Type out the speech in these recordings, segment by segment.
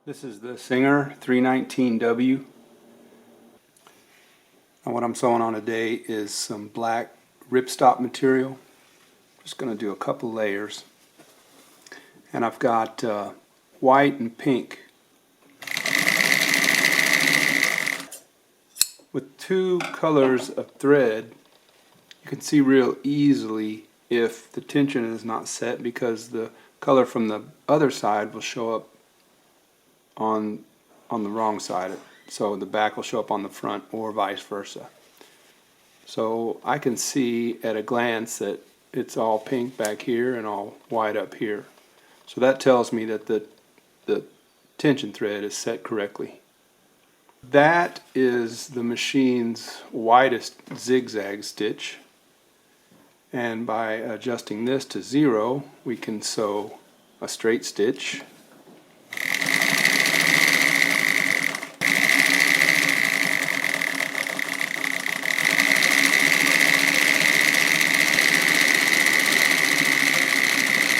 This is the Singer 319W. And what I'm sewing on today is some black ripstop material. Just going to do a couple layers. And I've got white and pink. With two colors of thread, you can see real easily if the tension is not set, because the color from the other side will show up on the wrong side, so the back will show up on the front, or vice versa. So I can see at a glance that it's all pink back here and all white up here. So that tells me that the tension thread is set correctly. That is the machine's widest zigzag stitch, and by adjusting this to 0 we can sew a straight stitch.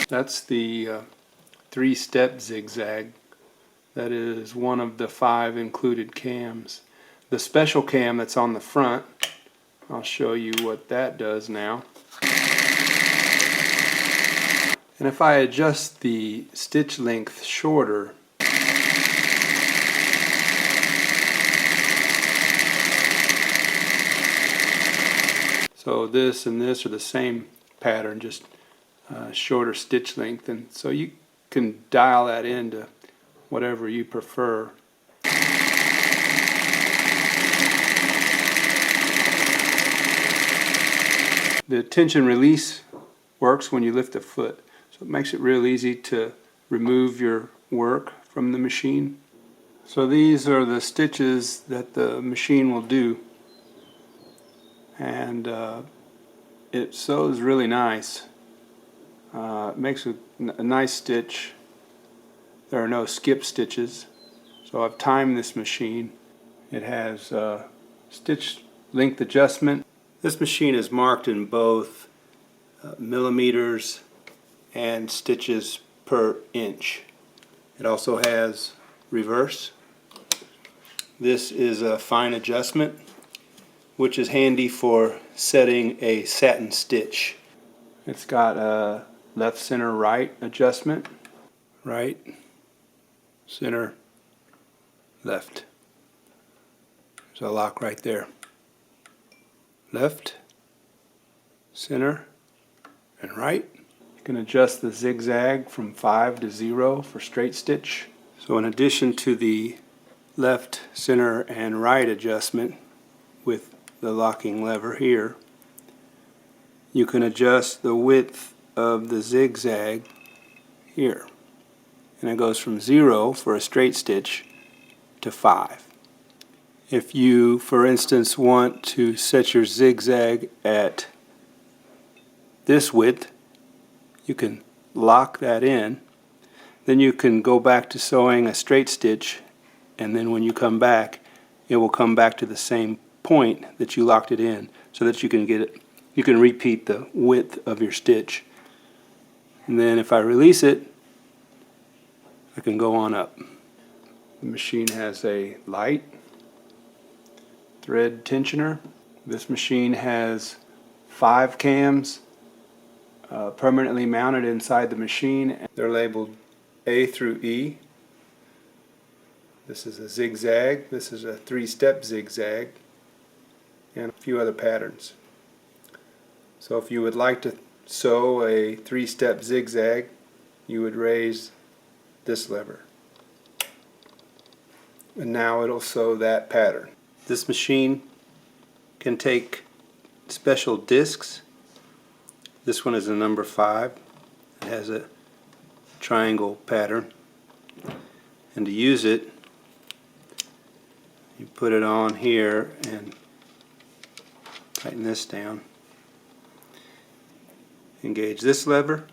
That's the 3-step zigzag. That is one of the 5 included cams. The special cam that's on the front, I'll show you what that does now. And if I adjust the stitch length shorter, so this and this are the same pattern, just shorter stitch length, and so you can dial that into whatever you prefer. The tension release works when you lift a foot, so it makes it real easy to remove your work from the machine. So these are the stitches that the machine will do, and it sews really nice. It makes a nice stitch. There are no skip stitches. So I've timed this machine. It has stitch length adjustment. This machine is marked in both millimeters and stitches per inch. It also has reverse. This is a fine adjustment, which is handy for setting a satin stitch. It's got a left, center, right adjustment. Right, center, left. There's a lock right there. Left, center, and right. You can adjust the zigzag from 5 to 0 for straight stitch. So in addition to the left, center, and right adjustment with the locking lever here, you can adjust the width of the zigzag here, and it goes from 0 for a straight stitch to 5. If you, for instance, want to set your zigzag at this width, you can lock that in. Then you can go back to sewing a straight stitch, and then when you come back, it will come back to the same point that you locked it in, so that you can get it. You can repeat the width of your stitch. And then if I release it, I can go on up. The machine has a light thread tensioner. This machine has 5 cams permanently mounted inside the machine. They're labeled A through E. This is a zigzag, this is a 3-step zigzag, and a few other patterns. So if you would like to sew a 3-step zigzag, you would raise this lever, and now it'll sew that pattern. This machine can take special discs. This one is a number 5. It has a triangle pattern, and to use it, you put it on here and tighten this down. Engage this lever,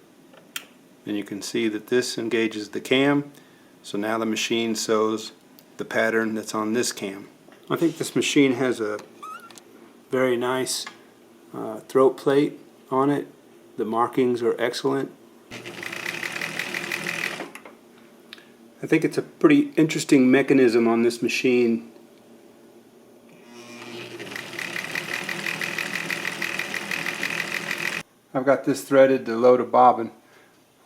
and you can see that this engages the cam, so now the machine sews the pattern that's on this cam. I think this machine has a very nice throat plate on it. The markings are excellent. I think it's a pretty interesting mechanism on this machine. I've got this threaded to load a bobbin.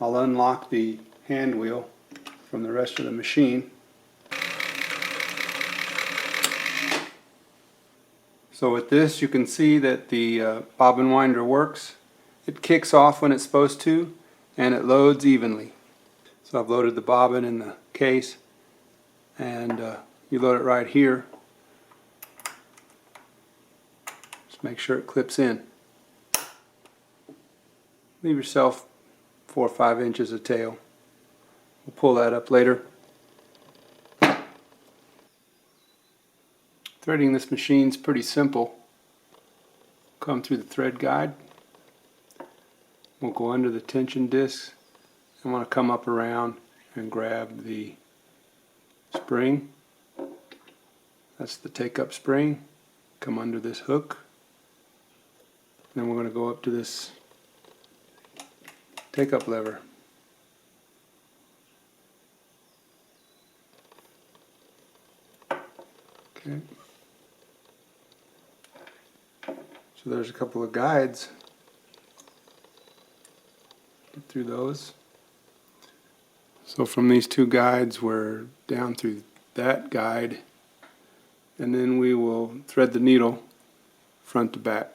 I'll unlock the hand wheel from the rest of the machine. So with this you can see that the bobbin winder works. It kicks off when it's supposed to and it loads evenly. So I've loaded the bobbin in the case and you load it right here. Just make sure it clips in. Leave yourself 4 or 5 inches of tail. We'll pull that up later. Threading this machine is pretty simple. Come through the thread guide. We'll go under the tension disc. I want to come up around and grab the spring. That's the take-up spring. Come under this hook. Then we're going to go up to this take-up lever. Okay. So there's a couple of guides. Get through those. So from these 2 guides we're down through that guide, and then we will thread the needle front to back.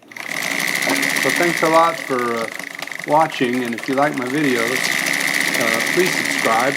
So thanks a lot for watching, and if you like my videos, please subscribe.